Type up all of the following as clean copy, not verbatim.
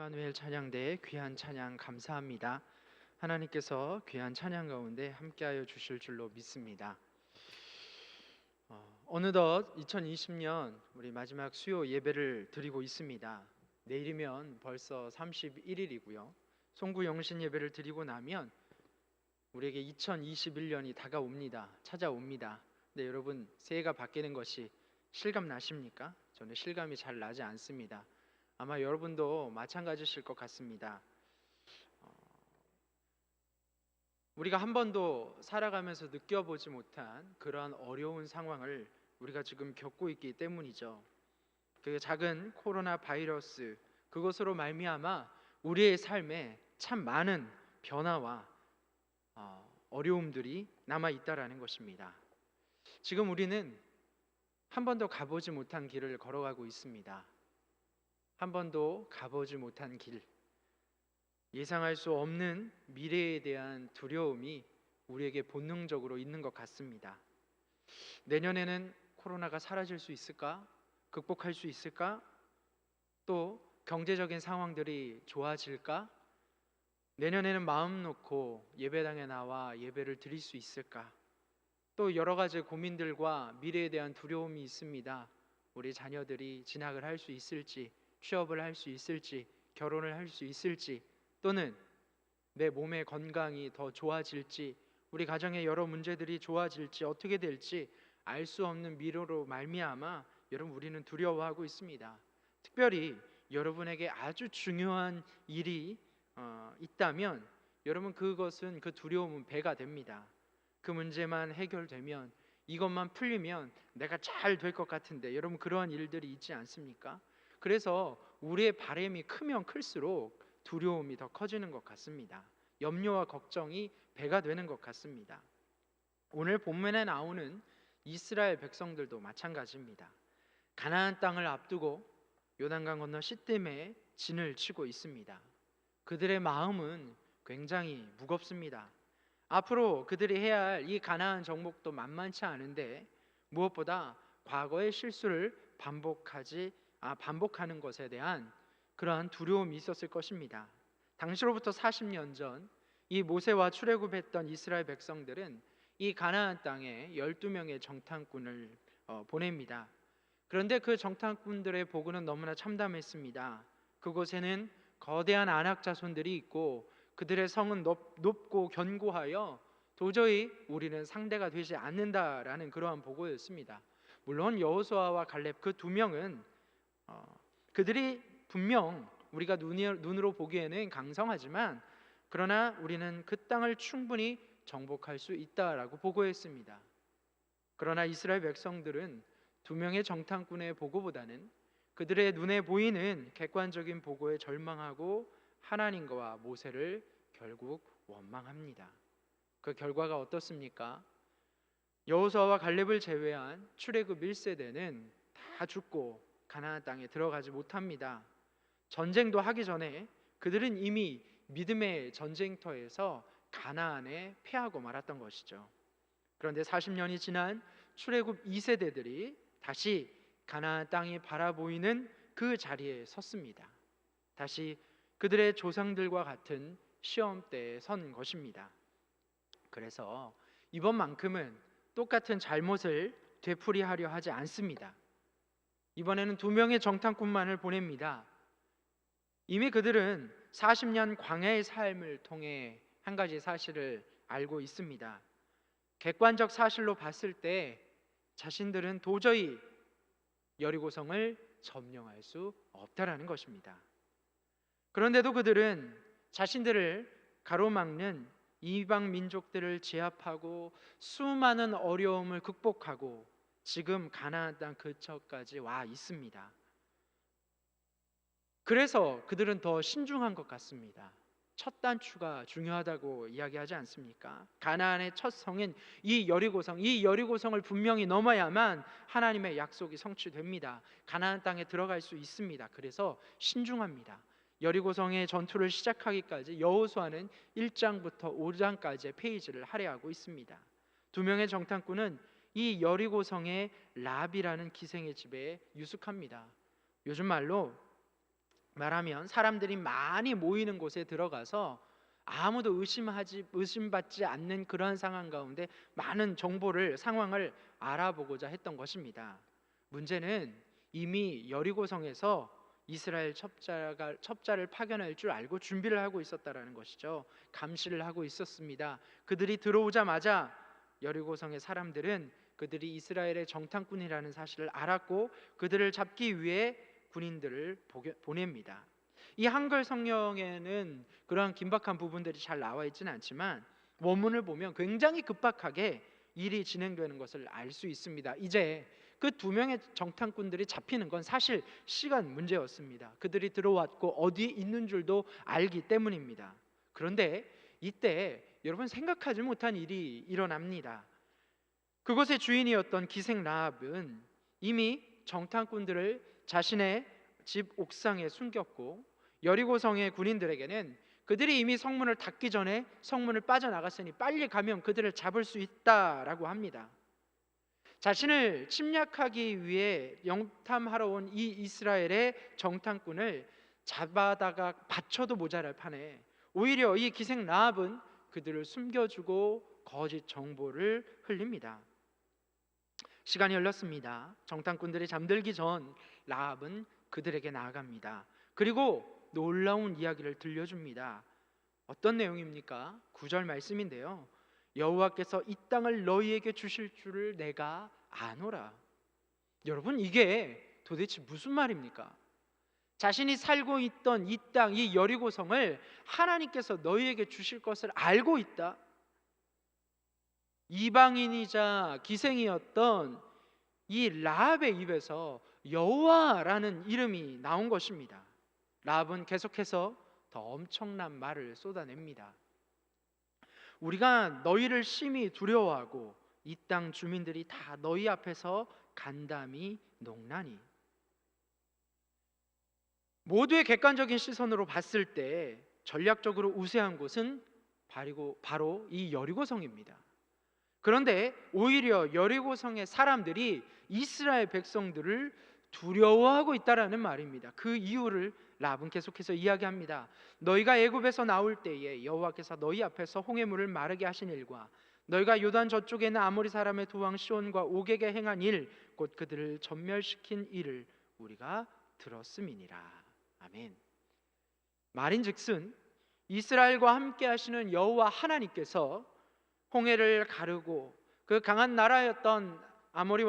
임마누엘 찬양대의 귀한 찬양 감사합니다. 하나님께서 귀한 찬양 가운데 함께하여 주실 줄로 믿습니다. 어느덧 2020년 우리 마지막 수요 예배를 드리고 있습니다. 내일이면 벌써 31일이고요. 송구 영신 예배를 드리고 나면 우리에게 2021년이 다가옵니다. 찾아옵니다. 네, 여러분 새해가 바뀌는 것이 실감 나십니까? 저는 실감이 잘 나지 않습니다. 아마 여러분도 마찬가지실 것 같습니다. 우리가 한 번도 살아가면서 느껴보지 못한 그러한 어려운 상황을 우리가 지금 겪고 있기 때문이죠. 그 작은 코로나 바이러스, 그것으로 말미암아 우리의 삶에 참 많은 변화와 어려움들이 남아 있다라는 것입니다. 지금 우리는 한 번도 가보지 못한 길을 걸어가고 있습니다. 한 번도 가보지 못한 길, 예상할 수 없는 미래에 대한 두려움이 우리에게 본능적으로 있는 것 같습니다. 내년에는 코로나가 사라질 수 있을까? 극복할 수 있을까? 또 경제적인 상황들이 좋아질까? 내년에는 마음 놓고 예배당에 나와 예배를 드릴 수 있을까? 또 여러 가지 고민들과 미래에 대한 두려움이 있습니다. 우리 자녀들이 진학을 할 수 있을지, 취업을 할 수 있을지, 결혼을 할 수 있을지, 또는 내 몸의 건강이 더 좋아질지, 우리 가정의 여러 문제들이 좋아질지, 어떻게 될지 알 수 없는 미래로 말미암아 여러분 우리는 두려워하고 있습니다. 특별히 여러분에게 아주 중요한 일이 있다면 여러분 그것은, 그 두려움은 배가 됩니다. 그 문제만 해결되면, 이것만 풀리면 내가 잘 될 것 같은데, 여러분 그러한 일들이 있지 않습니까? 그래서 우리의 바람이 크면 클수록 두려움이 더 커지는 것 같습니다. 염려와 걱정이 배가 되는 것 같습니다. 오늘 본문에 나오는 이스라엘 백성들도 마찬가지입니다. 가나안 땅을 앞두고 요단강 건너 시딤에 진을 치고 있습니다. 그들의 마음은 굉장히 무겁습니다. 앞으로 그들이 해야 할 이 가나안 정복도 만만치 않은데, 무엇보다 과거의 실수를 반복하는 것에 대한 그러한 두려움이 있었을 것입니다. 당시로부터 40년 전 이 모세와 출애굽했던 이스라엘 백성들은 이 가나안 땅에 12명의 정탐꾼을 보냅니다. 그런데 그 정탐꾼들의 보고는 너무나 참담했습니다. 그곳에는 거대한 아낙 자손들이 있고 그들의 성은 높고 견고하여 도저히 우리는 상대가 되지 않는다라는 그러한 보고였습니다. 물론 여호수아와 갈렙 그 두 명은 그들이 분명 우리가 눈으로 보기에는 강성하지만, 그러나 우리는 그 땅을 충분히 정복할 수 있다라고 보고했습니다. 그러나 이스라엘 백성들은 두 명의 정탐꾼의 보고보다는 그들의 눈에 보이는 객관적인 보고에 절망하고 하나님과 모세를 결국 원망합니다. 그 결과가 어떻습니까? 여호수아와 갈렙을 제외한 출애굽 1세대는 다 죽고 가나안 땅에 들어가지 못합니다. 전쟁도 하기 전에 그들은 이미 믿음의 전쟁터에서 가나안에 패하고 말았던 것이죠. 그런데 40년이 지난 출애굽 2세대들이 다시 가나안 땅이 바라보이는 그 자리에 섰습니다. 다시 그들의 조상들과 같은 시험대에 선 것입니다. 그래서 이번만큼은 똑같은 잘못을 되풀이하려 하지 않습니다. 이번에는 두 명의 정탐꾼만을 보냅니다. 이미 그들은 40년 광야의 삶을 통해 한 가지 사실을 알고 있습니다. 객관적 사실로 봤을 때 자신들은 도저히 여리고성을 점령할 수 없다라는 것입니다. 그런데도 그들은 자신들을 가로막는 이방 민족들을 제압하고 수많은 어려움을 극복하고 지금 가나안 땅 근처까지 와 있습니다. 그래서 그들은 더 신중한 것 같습니다. 첫 단추가 중요하다고 이야기하지 않습니까? 가나안의 첫 성인 이 여리고성을 분명히 넘어야만 하나님의 약속이 성취됩니다. 가나안 땅에 들어갈 수 있습니다. 그래서 신중합니다. 여리고성의 전투를 시작하기까지 여호수아는 1장부터 5장까지의 페이지를 할애하고 있습니다. 두 명의 정탐꾼은 이 여리고성의 랍이라는 기생의 집에 유숙합니다. 요즘 말로 말하면 사람들이 많이 모이는 곳에 들어가서 아무도 의심받지 않는 그러한 상황 가운데 많은 정보를 상황을 알아보고자 했던 것입니다. 문제는 이미 여리고성에서 이스라엘 첩자를 파견할 줄 알고 준비를 하고 있었다라는 것이죠. 감시를 하고 있었습니다. 그들이 들어오자마자 여리고성의 사람들은 그들이 이스라엘의 정탐꾼이라는 사실을 알았고 그들을 잡기 위해 군인들을 보냅니다. 이 한글 성경에는 그러한 긴박한 부분들이 잘 나와 있지는 않지만 원문을 보면 굉장히 급박하게 일이 진행되는 것을 알 수 있습니다. 이제 그 두 명의 정탐꾼들이 잡히는 건 사실 시간 문제였습니다. 그들이 들어왔고 어디에 있는 줄도 알기 때문입니다. 그런데 이때 여러분 생각하지 못한 일이 일어납니다. 그곳의 주인이었던 기생 라합은 이미 정탐꾼들을 자신의 집 옥상에 숨겼고 여리고성의 군인들에게는 그들이 이미 성문을 닫기 전에 성문을 빠져나갔으니 빨리 가면 그들을 잡을 수 있다라고 합니다. 자신을 침략하기 위해 영탐하러 온 이 이스라엘의 정탐꾼을 잡아다가 바쳐도 모자랄 판에 오히려 이 기생 라합은 그들을 숨겨주고 거짓 정보를 흘립니다. 시간이 흘렀습니다. 정탐꾼들이 잠들기 전 라합은 그들에게 나아갑니다. 그리고 놀라운 이야기를 들려줍니다. 어떤 내용입니까? 9절 말씀인데요. 여호와께서 이 땅을 너희에게 주실 줄을 내가 아노라. 여러분, 이게 도대체 무슨 말입니까? 자신이 살고 있던 이 땅, 이 여리고성을 하나님께서 너희에게 주실 것을 알고 있다. 이방인이자 기생이었던 이 라합의 입에서 여호와라는 이름이 나온 것입니다. 라합은 계속해서 더 엄청난 말을 쏟아냅니다. 우리가 너희를 심히 두려워하고 이 땅 주민들이 다 너희 앞에서 간담이 녹나니. 모두의 객관적인 시선으로 봤을 때 전략적으로 우세한 곳은 바로 이 여리고성입니다. 그런데 오히려 여리고성의 사람들이 이스라엘 백성들을 두려워하고 있다라는 말입니다. 그 이유를 라합은 계속해서 이야기합니다. 너희가 애굽에서 나올 때에 여호와께서 너희 앞에서 홍해물을 마르게 하신 일과 너희가 요단 저쪽에 있는 아모리 사람의 두 왕 시온과 옥에게 행한 일, 곧 그들을 전멸시킨 일을 우리가 들었음이니라. 아멘. 말인즉슨 이스라엘과 함께 하시는 여호와 하나님께서 홍해를 가르고 그 강한 나라였던 아모리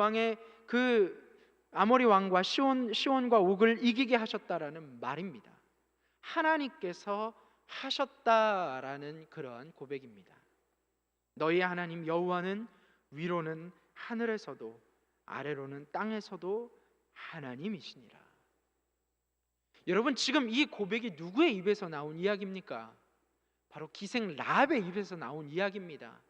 왕과 시온과 옥을 이기게 하셨다라는 말입니다. 하나님께서 하셨다라는 그러한 고백입니다. 너희 하나님 여호와는 위로는 하늘에서도 아래로는 땅에서도 하나님이시니라. 여러분, 지금 이 고백이 누구의 입에서 나온 이야기입니까? 바로 기생 라합의 입에서 나온 이야기입니다.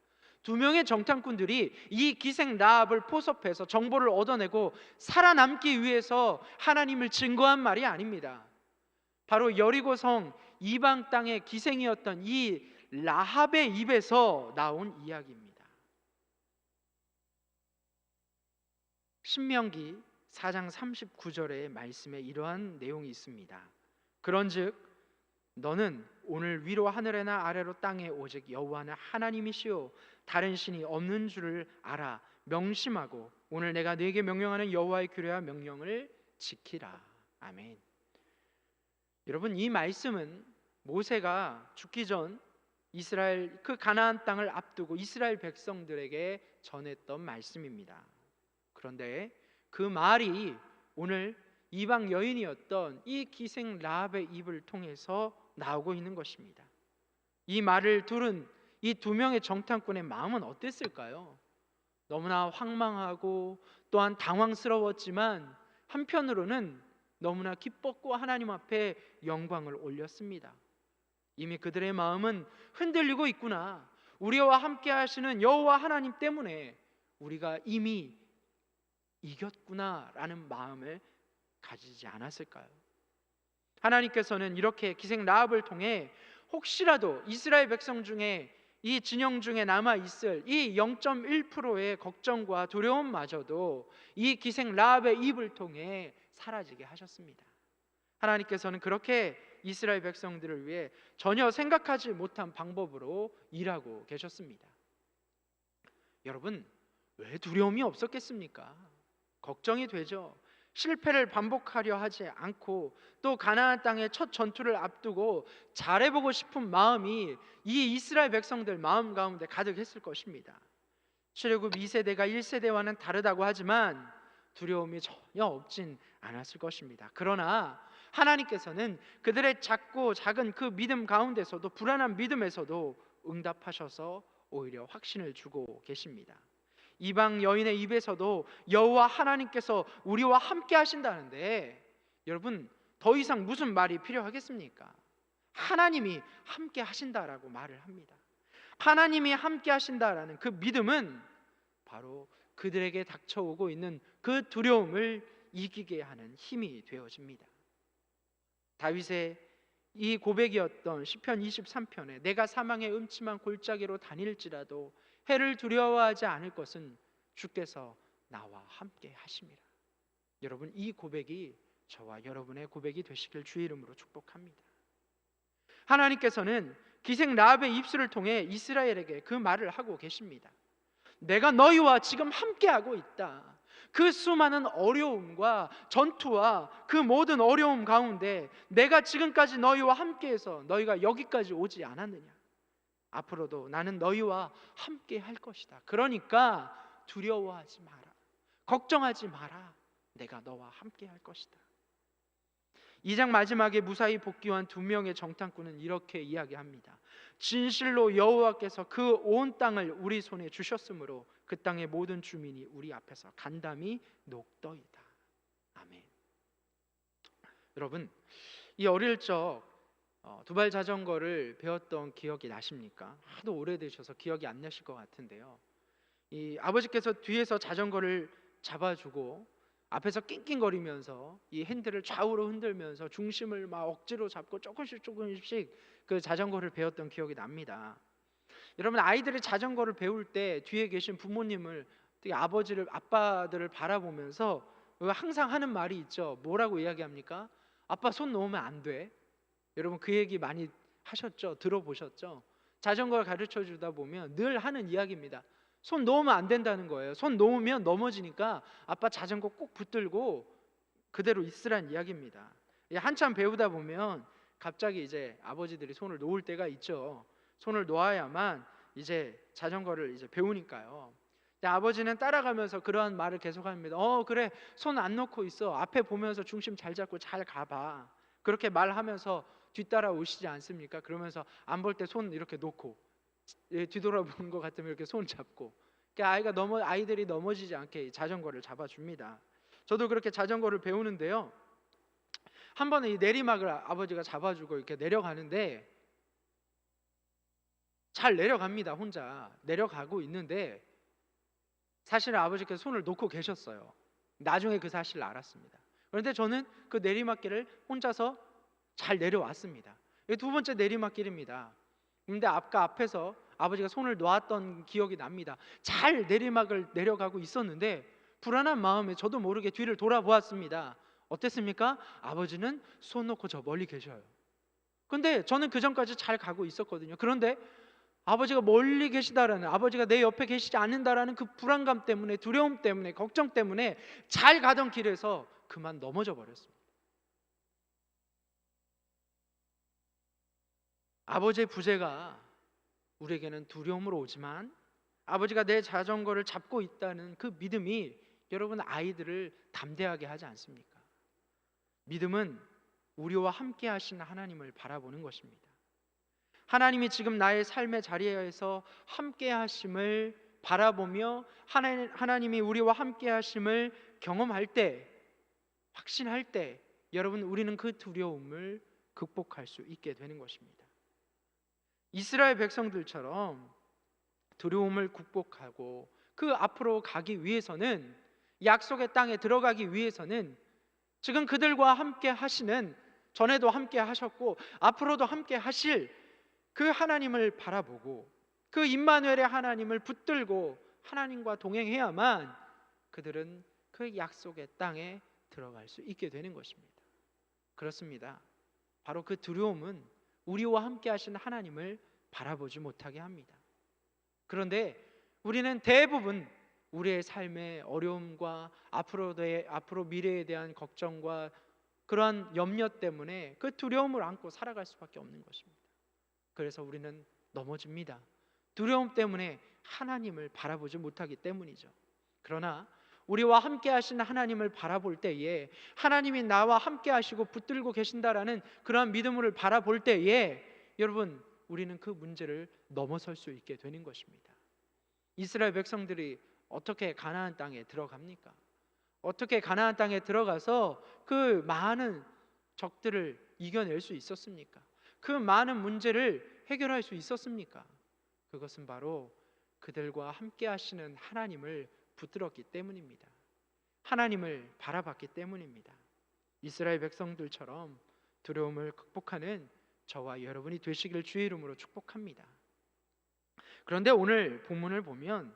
두 명의 정탐꾼들이 이 기생 라합을 포섭해서 정보를 얻어내고 살아남기 위해서 하나님을 증거한 말이 아닙니다. 바로 여리고성 이방 땅의 기생이었던 이 라합의 입에서 나온 이야기입니다. 신명기 4장 39절의 말씀에 이러한 내용이 있습니다. 그런즉 너는 오늘 위로 하늘에나 아래로 땅에 오직 여호와는 하나님이시요 다른 신이 없는 줄을 알아 명심하고 오늘 내가 네게 명령하는 여호와의 규례와 명령을 지키라. 아멘. 여러분, 이 말씀은 모세가 죽기 전 이스라엘 그 가나안 땅을 앞두고 이스라엘 백성들에게 전했던 말씀입니다. 그런데 그 말이 오늘 이방 여인이었던 이 기생 라합의 입을 통해서 나오고 있는 것입니다. 이 말을 들은 이 두 명의 정탐꾼의 마음은 어땠을까요? 너무나 황망하고 또한 당황스러웠지만 한편으로는 너무나 기뻤고 하나님 앞에 영광을 올렸습니다. 이미 그들의 마음은 흔들리고 있구나. 우리와 함께 하시는 여호와 하나님 때문에 우리가 이미 이겼구나라는 마음을 가지지 않았을까요? 하나님께서는 이렇게 기생 라합을 통해 혹시라도 이스라엘 백성 중에 이 진영 중에 남아있을 이 0.1%의 걱정과 두려움마저도 이 기생 라합의 입을 통해 사라지게 하셨습니다. 하나님께서는 그렇게 이스라엘 백성들을 위해 전혀 생각하지 못한 방법으로 일하고 계셨습니다. 여러분, 왜 두려움이 없었겠습니까? 걱정이 되죠. 실패를 반복하려 하지 않고 또 가나안 땅의 첫 전투를 앞두고 잘해보고 싶은 마음이 이 이스라엘 백성들 마음 가운데 가득했을 것입니다. 출애굽 2세대가 1세대와는 다르다고 하지만 두려움이 전혀 없진 않았을 것입니다. 그러나 하나님께서는 그들의 작고 작은 그 믿음 가운데서도, 불안한 믿음에서도 응답하셔서 오히려 확신을 주고 계십니다. 이방 여인의 입에서도 여호와 하나님께서 우리와 함께 하신다는데, 여러분, 더 이상 무슨 말이 필요하겠습니까? 하나님이 함께 하신다라고 말을 합니다. 하나님이 함께 하신다라는 그 믿음은 바로 그들에게 닥쳐오고 있는 그 두려움을 이기게 하는 힘이 되어집니다. 다윗의 이 고백이었던 시편 23편에 내가 사망의 음침한 골짜기로 다닐지라도 해를 두려워하지 않을 것은 주께서 나와 함께 하심이라. 여러분, 이 고백이 저와 여러분의 고백이 되시길 주의 이름으로 축복합니다. 하나님께서는 기생 라합의 입술을 통해 이스라엘에게 그 말을 하고 계십니다. 내가 너희와 지금 함께하고 있다. 그 수많은 어려움과 전투와 그 모든 어려움 가운데 내가 지금까지 너희와 함께해서 너희가 여기까지 오지 않았느냐? 앞으로도 나는 너희와 함께 할 것이다. 그러니까 두려워하지 마라. 걱정하지 마라. 내가 너와 함께 할 것이다. 2장 마지막에 무사히 복귀한 2명의 정탐꾼은 이렇게 이야기합니다. 진실로 여호와께서 그 온 땅을 우리 손에 주셨으므로 그 땅의 모든 주민이 우리 앞에서 간담이 녹더이다. 아멘. 여러분, 이 어릴 적 두발 자전거를 배웠던 기억이 나십니까? 하도 오래되셔서 기억이 안 나실 것 같은데요. 이 아버지께서 뒤에서 자전거를 잡아주고 앞에서 낑낑거리면서 이 핸들을 좌우로 흔들면서 중심을 막 억지로 잡고 조금씩 그 자전거를 배웠던 기억이 납니다. 여러분, 아이들이 자전거를 배울 때 뒤에 계신 부모님을, 특히 아빠들을 바라보면서 항상 하는 말이 있죠. 뭐라고 이야기합니까? 아빠 손 놓으면 안 돼. 여러분, 그 얘기 많이 하셨죠? 들어보셨죠? 자전거를 가르쳐 주다 보면 늘 하는 이야기입니다. 손 놓으면 안 된다는 거예요. 손 놓으면 넘어지니까 아빠 자전거 꼭 붙들고 그대로 있으란 이야기입니다. 한참 배우다 보면 갑자기 이제 아버지들이 손을 놓을 때가 있죠. 손을 놓아야만 이제 자전거를 이제 배우니까요. 근데 아버지는 따라가면서 그러한 말을 계속합니다. 그래, 손 안 놓고 있어. 앞에 보면서 중심 잘 잡고 잘 가봐. 그렇게 말하면서 뒤따라 오시지 않습니까? 그러면서 안 볼 때 손 이렇게 놓고, 뒤돌아보는 것 같으면 이렇게 손 잡고, 그러니까 아이들이 넘어지지 않게 자전거를 잡아줍니다. 저도 그렇게 자전거를 배우는데요. 한 번은 이 내리막을 아버지가 잡아주고 이렇게 내려가는데 잘 내려갑니다. 혼자 내려가고 있는데 사실은 아버지께서 손을 놓고 계셨어요. 나중에 그 사실을 알았습니다. 그런데 저는 그 내리막길을 혼자서 잘 내려왔습니다. 이게 두 번째 내리막길입니다. 그런데 아까 앞에서 아버지가 손을 놓았던 기억이 납니다. 잘 내리막을 내려가고 있었는데 불안한 마음에 저도 모르게 뒤를 돌아보았습니다. 어땠습니까? 아버지는 손 놓고 저 멀리 계셔요. 근데 저는 그 전까지 잘 가고 있었거든요. 그런데 아버지가 멀리 계시다라는, 아버지가 내 옆에 계시지 않는다라는 그 불안감 때문에, 두려움 때문에, 걱정 때문에 잘 가던 길에서 그만 넘어져 버렸습니다. 아버지의 부재가 우리에게는 두려움으로 오지만 아버지가 내 자전거를 잡고 있다는 그 믿음이 여러분 아이들을 담대하게 하지 않습니까? 믿음은 우리와 함께 하신 하나님을 바라보는 것입니다. 하나님이 지금 나의 삶의 자리에서 함께 하심을 바라보며 하나님이 우리와 함께 하심을 경험할 때, 확신할 때 여러분 우리는 그 두려움을 극복할 수 있게 되는 것입니다. 이스라엘 백성들처럼 두려움을 극복하고 그 앞으로 가기 위해서는, 약속의 땅에 들어가기 위해서는 지금 그들과 함께 하시는, 전에도 함께 하셨고 앞으로도 함께 하실 그 하나님을 바라보고 그 임마누엘의 하나님을 붙들고 하나님과 동행해야만 그들은 그 약속의 땅에 들어갈 수 있게 되는 것입니다. 그렇습니다. 바로 그 두려움은 우리와 함께 하신 하나님을 바라보지 못하게 합니다. 그런데 우리는 대부분 우리의 삶의 어려움과 앞으로 미래에 대한 걱정과 그러한 염려 때문에 그 두려움을 안고 살아갈 수밖에 없는 것입니다. 그래서 우리는 넘어집니다. 두려움 때문에 하나님을 바라보지 못하기 때문이죠. 그러나 우리와 함께 하신 하나님을 바라볼 때에, 하나님이 나와 함께 하시고 붙들고 계신다라는 그러한 믿음을 바라볼 때에, 여러분, 우리는 그 문제를 넘어설 수 있게 되는 것입니다. 이스라엘 백성들이 어떻게 가나안 땅에 들어갑니까? 어떻게 가나안 땅에 들어가서 그 많은 적들을 이겨낼 수 있었습니까? 그 많은 문제를 해결할 수 있었습니까? 그것은 바로 그들과 함께 하시는 하나님을 붙들었기 때문입니다. 하나님을 바라봤기 때문입니다. 이스라엘 백성들처럼 두려움을 극복하는 저와 여러분이 되시기를 주의 이름으로 축복합니다. 그런데 오늘 본문을 보면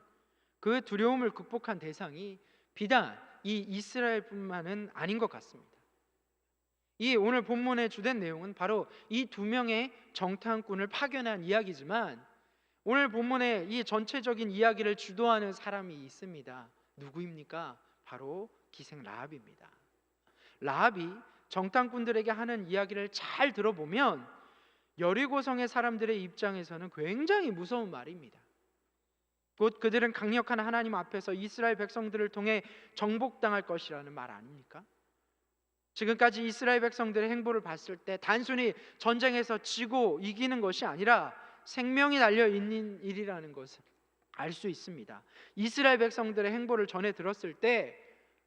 그 두려움을 극복한 대상이 비단 이 이스라엘뿐만은 아닌 것 같습니다. 이 오늘 본문의 주된 내용은 바로 이 두 명의 정탐꾼을 파견한 이야기지만, 오늘 본문의 이 전체적인 이야기를 주도하는 사람이 있습니다. 누구입니까? 바로 기생 라합입니다. 라합이 정탐꾼들에게 하는 이야기를 잘 들어보면 여리고성의 사람들의 입장에서는 굉장히 무서운 말입니다. 곧 그들은 강력한 하나님 앞에서 이스라엘 백성들을 통해 정복당할 것이라는 말 아닙니까? 지금까지 이스라엘 백성들의 행보를 봤을 때 단순히 전쟁에서 지고 이기는 것이 아니라 생명이 달려있는 일이라는 것을 알 수 있습니다. 이스라엘 백성들의 행보를 전해 들었을 때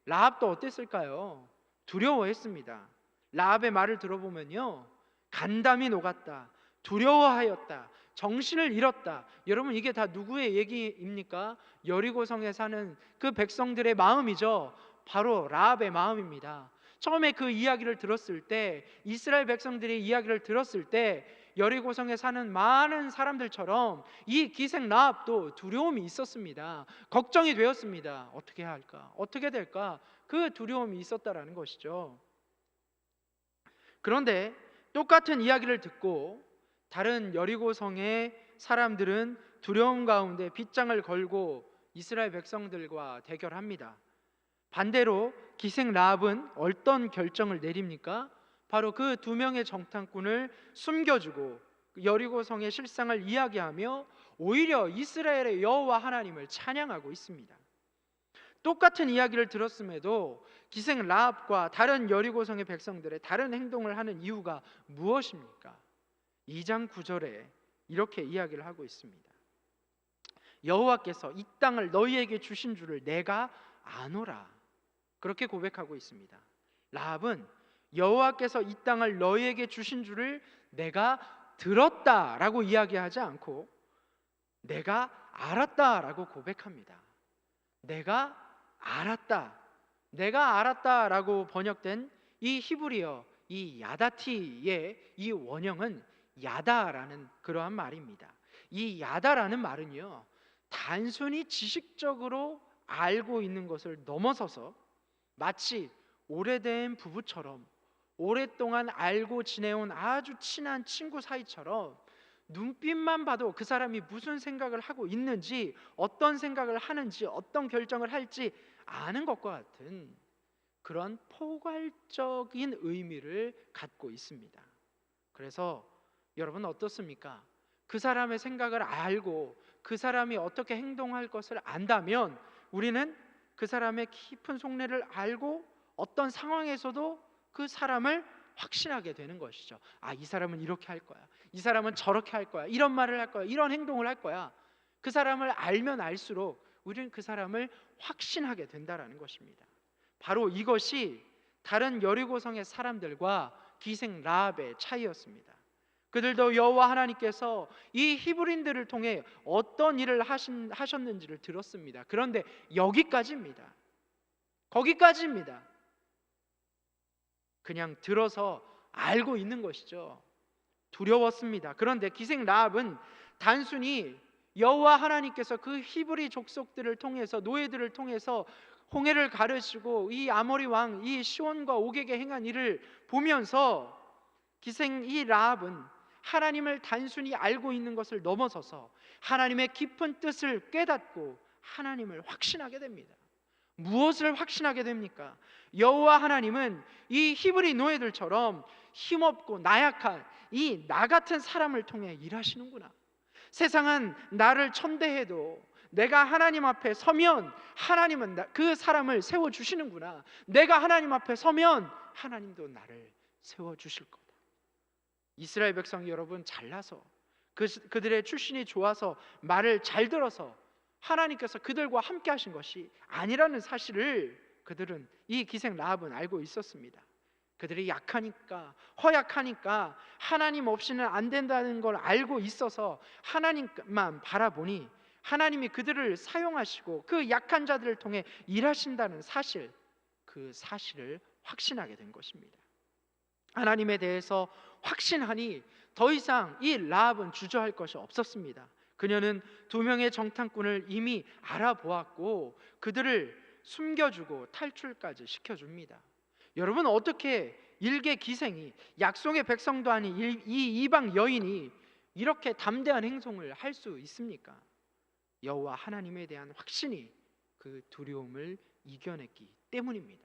라합도 어땠을까요? 두려워했습니다. 라합의 말을 들어보면요, 간담이 녹았다, 두려워하였다, 정신을 잃었다. 여러분, 이게 다 누구의 얘기입니까? 여리고성에 사는 그 백성들의 마음이죠. 바로 라합의 마음입니다. 처음에 그 이야기를 들었을 때, 이스라엘 백성들의 이야기를 들었을 때 여리고성에 사는 많은 사람들처럼 이 기생 라합도 두려움이 있었습니다. 걱정이 되었습니다. 어떻게 해야 할까? 어떻게 될까? 그 두려움이 있었다라는 것이죠. 그런데 똑같은 이야기를 듣고 다른 여리고성의 사람들은 두려움 가운데 빗장을 걸고 이스라엘 백성들과 대결합니다. 반대로 기생 라합은 어떤 결정을 내립니까? 바로 그 두 명의 정탐꾼을 숨겨주고 여리고성의 실상을 이야기하며 오히려 이스라엘의 여호와 하나님을 찬양하고 있습니다. 똑같은 이야기를 들었음에도 기생 라합과 다른 여리고성의 백성들의 다른 행동을 하는 이유가 무엇입니까? 2장 9절에 이렇게 이야기를 하고 있습니다. 여호와께서 이 땅을 너희에게 주신 줄을 내가 아노라, 그렇게 고백하고 있습니다. 라합은 여호와께서 이 땅을 너희에게 주신 줄을 내가 들었다라고 이야기하지 않고 내가 알았다라고 고백합니다. 내가 알았다, 내가 알았다라고 번역된 이 히브리어, 이 야다티의 이 원형은 야다라는 그러한 말입니다. 이 야다라는 말은요, 단순히 지식적으로 알고 있는 것을 넘어서서 마치 오래된 부부처럼 오랫동안 알고 지내온 아주 친한 친구 사이처럼 눈빛만 봐도 그 사람이 무슨 생각을 하고 있는지, 어떤 생각을 하는지, 어떤 결정을 할지 아는 것과 같은 그런 포괄적인 의미를 갖고 있습니다. 그래서 여러분 어떻습니까? 그 사람의 생각을 알고 그 사람이 어떻게 행동할 것을 안다면 우리는 그 사람의 깊은 속내를 알고 어떤 상황에서도 그 사람을 확신하게 되는 것이죠. 아, 이 사람은 이렇게 할 거야, 이 사람은 저렇게 할 거야, 이런 말을 할 거야, 이런 행동을 할 거야. 그 사람을 알면 알수록 우리는 그 사람을 확신하게 된다라는 것입니다. 바로 이것이 다른 여리고성의 사람들과 기생 라합의 차이였습니다. 그들도 여호와 하나님께서 이 히브리인들을 통해 어떤 일을 하셨는지를 들었습니다. 그런데 여기까지입니다. 거기까지입니다. 그냥 들어서 알고 있는 것이죠. 두려웠습니다. 그런데 기생 라합은 단순히 여호와 하나님께서 그 히브리 족속들을 통해서, 노예들을 통해서 홍해를 가르시고 이 아모리 왕 이 시온과 옥에게 행한 일을 보면서 기생 이 라합은 하나님을 단순히 알고 있는 것을 넘어서서 하나님의 깊은 뜻을 깨닫고 하나님을 확신하게 됩니다. 무엇을 확신하게 됩니까? 여호와 하나님은 이 히브리 노예들처럼 힘없고 나약한 이 나 같은 사람을 통해 일하시는구나. 세상은 나를 천대해도 내가 하나님 앞에 서면 하나님은 그 사람을 세워주시는구나. 내가 하나님 앞에 서면 하나님도 나를 세워주실 거다. 이스라엘 백성 여러분 잘나서 그들의 출신이 좋아서 말을 잘 들어서 하나님께서 그들과 함께 하신 것이 아니라는 사실을 그들은 이 기생 라합은 알고 있었습니다. 그들이 약하니까 허약하니까 하나님 없이는 안 된다는 걸 알고 있어서 하나님만 바라보니 하나님이 그들을 사용하시고 그 약한 자들을 통해 일하신다는 사실, 그 사실을 확신하게 된 것입니다. 하나님에 대해서 확신하니 더 이상 이 라합은 주저할 것이 없었습니다. 그녀는 2명의 정탐꾼을 이미 알아보았고 그들을 숨겨주고 탈출까지 시켜줍니다. 여러분, 어떻게 일개 기생이, 약속의 백성도 아닌 이 이방 여인이 이렇게 담대한 행동을 할 수 있습니까? 여호와 하나님에 대한 확신이 그 두려움을 이겨냈기 때문입니다.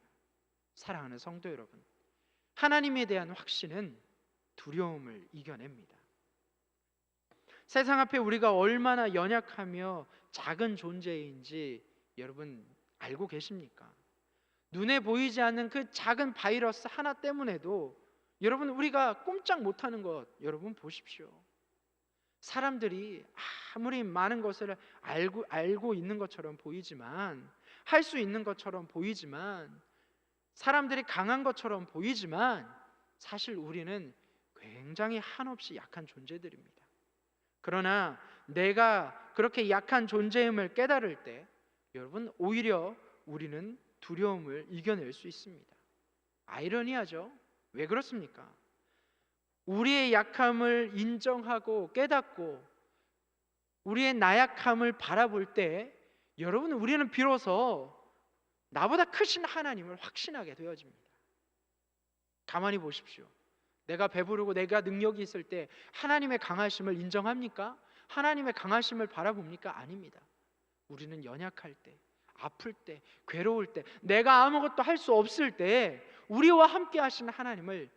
사랑하는 성도 여러분, 하나님에 대한 확신은 두려움을 이겨냅니다. 세상 앞에 우리가 얼마나 연약하며 작은 존재인지 여러분 알고 계십니까? 눈에 보이지 않는 그 작은 바이러스 하나 때문에도 여러분 우리가 꼼짝 못하는 것 여러분 보십시오. 사람들이 아무리 많은 것을 알고 있는 것처럼 보이지만, 할 수 있는 것처럼 보이지만, 사람들이 강한 것처럼 보이지만 사실 우리는 굉장히 한없이 약한 존재들입니다. 그러나 내가 그렇게 약한 존재임을 깨달을 때 여러분 오히려 우리는 두려움을 이겨낼 수 있습니다. 아이러니하죠? 왜 그렇습니까? 우리의 약함을 인정하고 깨닫고 우리의 나약함을 바라볼 때 여러분 우리는 비로소 나보다 크신 하나님을 확신하게 되어집니다. 가만히 보십시오. 내가 배부르고 내가 능력이 있을 때 하나님의 강하심을 인정합니까? 하나님의 강하심을 바라봅니까? 아닙니다. 우리는 연약할 때, 아플 때, 괴로울 때, 내가 아무것도 할 수 없을 때 우리와 함께 하시는 하나님을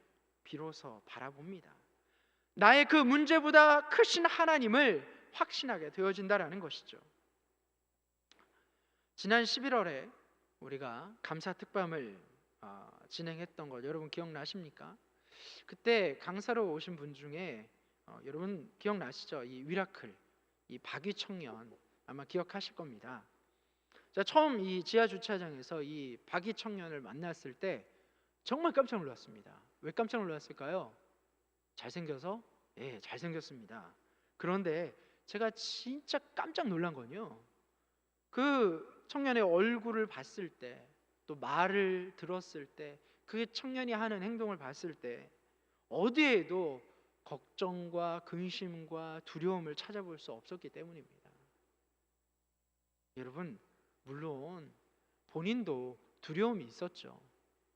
비로소 바라봅니다. 나의 그 문제보다 크신 하나님을 확신하게 되어진다라는 것이죠. 지난 11월에 우리가 감사 특밤을 진행했던 것 여러분 기억나십니까? 그때 강사로 오신 분 중에 여러분 기억나시죠? 이 위라클, 이 박위 청년 아마 기억하실 겁니다. 자, 처음 이 지하 주차장에서 이 박위 청년을 만났을 때 정말 깜짝 놀랐습니다. 왜 깜짝 놀랐을까요? 잘생겨서? 예, 잘생겼습니다. 그런데 제가 진짜 깜짝 놀란 건요, 그 청년의 얼굴을 봤을 때, 또 말을 들었을 때, 그 청년이 하는 행동을 봤을 때 어디에도 걱정과 근심과 두려움을 찾아볼 수 없었기 때문입니다. 여러분, 물론 본인도 두려움이 있었죠.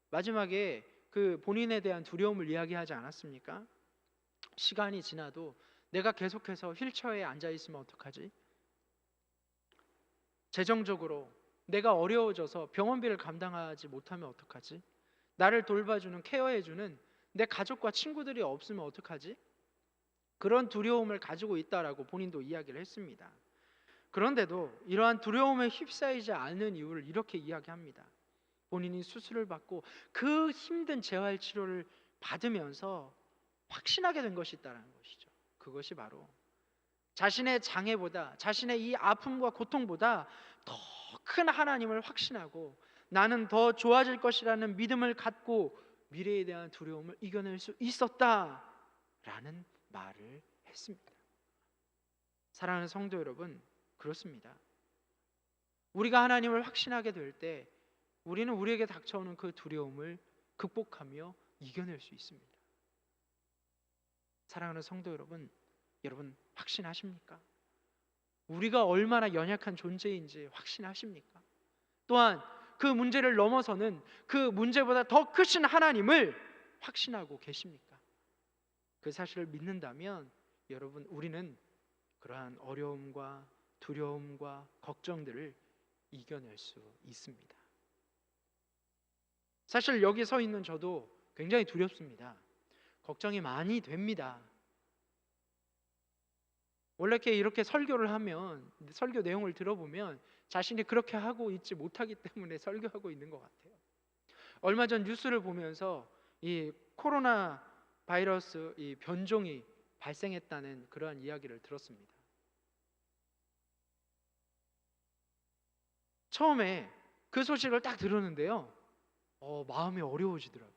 마지막에 그 본인에 대한 두려움을 이야기하지 않았습니까? 시간이 지나도 내가 계속해서 휠체어에 앉아 있으면 어떡하지? 재정적으로 내가 어려워져서 병원비를 감당하지 못하면 어떡하지? 나를 돌봐주는, 케어해주는 내 가족과 친구들이 없으면 어떡하지? 그런 두려움을 가지고 있다라고 본인도 이야기를 했습니다. 그런데도 이러한 두려움에 휩싸이지 않는 이유를 이렇게 이야기합니다. 본인이 수술을 받고 그 힘든 재활 치료를 받으면서 확신하게 된 것이 있다는 것이죠. 그것이 바로 자신의 장애보다, 자신의 이 아픔과 고통보다 더 큰 하나님을 확신하고 나는 더 좋아질 것이라는 믿음을 갖고 미래에 대한 두려움을 이겨낼 수 있었다라는 말을 했습니다. 사랑하는 성도 여러분, 그렇습니다. 우리가 하나님을 확신하게 될 때 우리는 우리에게 닥쳐오는 그 두려움을 극복하며 이겨낼 수 있습니다. 사랑하는 성도 여러분, 여러분 확신하십니까? 우리가 얼마나 연약한 존재인지 확신하십니까? 또한 그 문제를 넘어서는 그 문제보다 더 크신 하나님을 확신하고 계십니까? 그 사실을 믿는다면 여러분, 우리는 그러한 어려움과 두려움과 걱정들을 이겨낼 수 있습니다. 사실 여기 서 있는 저도 굉장히 두렵습니다. 걱정이 많이 됩니다. 원래 이렇게 설교를 하면, 설교 내용을 들어보면 자신이 그렇게 하고 있지 못하기 때문에 설교하고 있는 것 같아요. 얼마 전 뉴스를 보면서 이 코로나 바이러스 이 변종이 발생했다는 그러한 이야기를 들었습니다. 처음에 그 소식을 딱 들었는데요, 마음이 어려워지더라고요.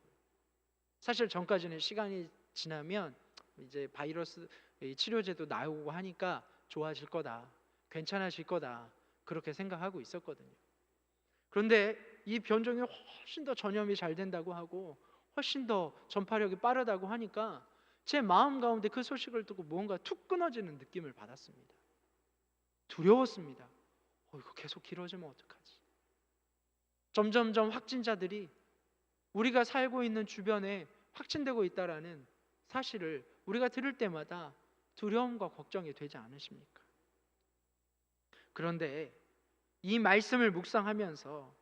사실 전까지는 시간이 지나면 이제 바이러스 치료제도 나오고 하니까 좋아질 거다, 괜찮아질 거다, 그렇게 생각하고 있었거든요. 그런데 이 변종이 훨씬 더 전염이 잘 된다고 하고 훨씬 더 전파력이 빠르다고 하니까 제 마음 가운데 그 소식을 듣고 뭔가 툭 끊어지는 느낌을 받았습니다. 두려웠습니다. 이거 계속 길어지면 어떡하지? 점점점 확진자들이 우리가 살고 있는 주변에 확진되고 있다라는 사실을 우리가 들을 때마다 두려움과 걱정이 되지 않으십니까? 그런데 이 말씀을 묵상하면서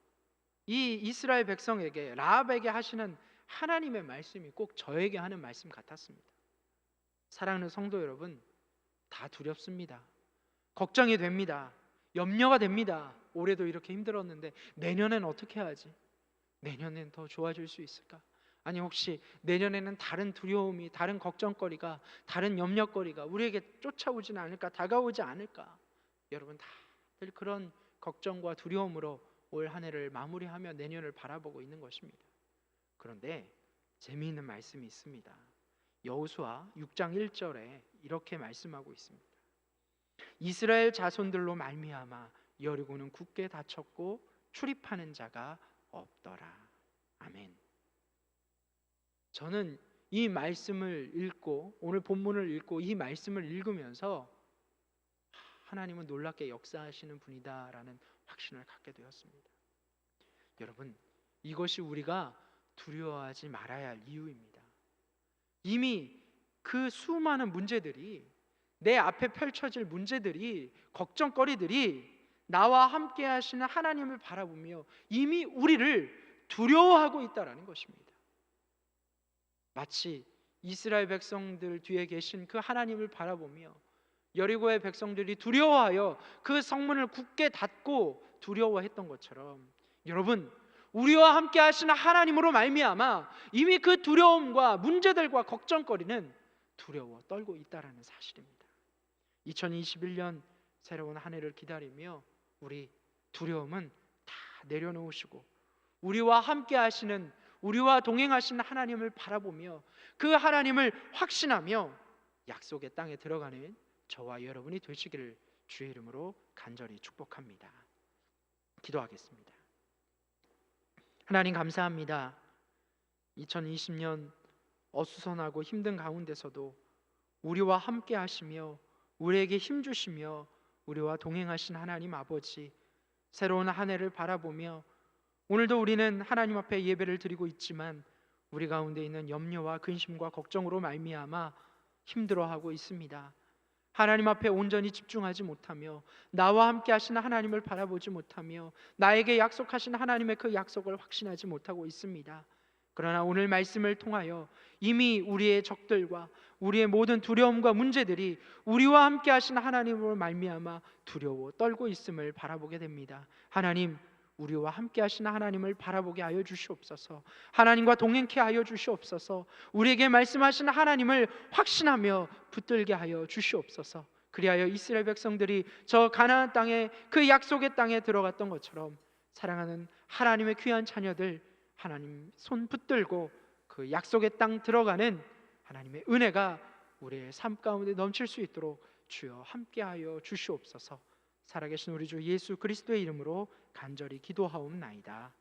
이 이스라엘 백성에게, 라합에게 하시는 하나님의 말씀이 꼭 저에게 하는 말씀 같았습니다. 사랑하는 성도 여러분, 다 두렵습니다. 걱정이 됩니다. 염려가 됩니다. 올해도 이렇게 힘들었는데 내년엔 어떻게 하지? 내년엔 더 좋아질 수 있을까? 아니, 혹시 내년에는 다른 두려움이, 다른 걱정거리가, 다른 염려거리가 우리에게 쫓아오지는 않을까, 다가오지 않을까? 여러분, 다들 그런 걱정과 두려움으로 올 한 해를 마무리하며 내년을 바라보고 있는 것입니다. 그런데 재미있는 말씀이 있습니다. 여호수아 6장 1절에 이렇게 말씀하고 있습니다. 이스라엘 자손들로 말미암아 여리고는 굳게 닫혔고 출입하는 자가 없더라. 아멘. 저는 이 말씀을 읽고, 오늘 본문을 읽고 이 말씀을 읽으면서 하나님은 놀랍게 역사하시는 분이다라는 확신을 갖게 되었습니다. 여러분, 이것이 우리가 두려워하지 말아야 할 이유입니다. 이미 그 수많은 문제들이, 내 앞에 펼쳐질 문제들이, 걱정거리들이 나와 함께 하시는 하나님을 바라보며 이미 우리를 두려워하고 있다라는 것입니다. 마치 이스라엘 백성들 뒤에 계신 그 하나님을 바라보며 여리고의 백성들이 두려워하여 그 성문을 굳게 닫고 두려워했던 것처럼, 여러분, 우리와 함께 하시는 하나님으로 말미암아 이미 그 두려움과 문제들과 걱정거리는 두려워 떨고 있다라는 사실입니다. 2021년 새로운 한 해를 기다리며 우리 두려움은 다 내려놓으시고 우리와 함께 하시는, 우리와 동행하시는 하나님을 바라보며 그 하나님을 확신하며 약속의 땅에 들어가는 저와 여러분이 되시기를 주의 이름으로 간절히 축복합니다. 기도하겠습니다. 하나님, 감사합니다. 2020년 어수선하고 힘든 가운데서도 우리와 함께 하시며 우리에게 힘 주시며 우리와 동행하신 하나님 아버지, 새로운 한 해를 바라보며 오늘도 우리는 하나님 앞에 예배를 드리고 있지만 우리 가운데 있는 염려와 근심과 걱정으로 말미암아 힘들어하고 있습니다. 하나님 앞에 온전히 집중하지 못하며 나와 함께 하시는 하나님을 바라보지 못하며 나에게 약속하신 하나님의 그 약속을 확신하지 못하고 있습니다. 그러나 오늘 말씀을 통하여 이미 우리의 적들과 우리의 모든 두려움과 문제들이 우리와 함께 하시는 하나님으로 말미암아 두려워 떨고 있음을 바라보게 됩니다. 하나님, 우리와 함께 하시는 하나님을 바라보게 하여 주시옵소서. 하나님과 동행케 하여 주시옵소서. 우리에게 말씀하시는 하나님을 확신하며 붙들게 하여 주시옵소서. 그리하여 이스라엘 백성들이 저 가나안 땅에, 그 약속의 땅에 들어갔던 것처럼 사랑하는 하나님의 귀한 자녀들, 하나님 손 붙들고 그 약속의 땅 들어가는 하나님의 은혜가 우리의 삶 가운데 넘칠 수 있도록 주여 함께하여 주시옵소서. 살아계신 우리 주 예수 그리스도의 이름으로 간절히 기도하옵나이다.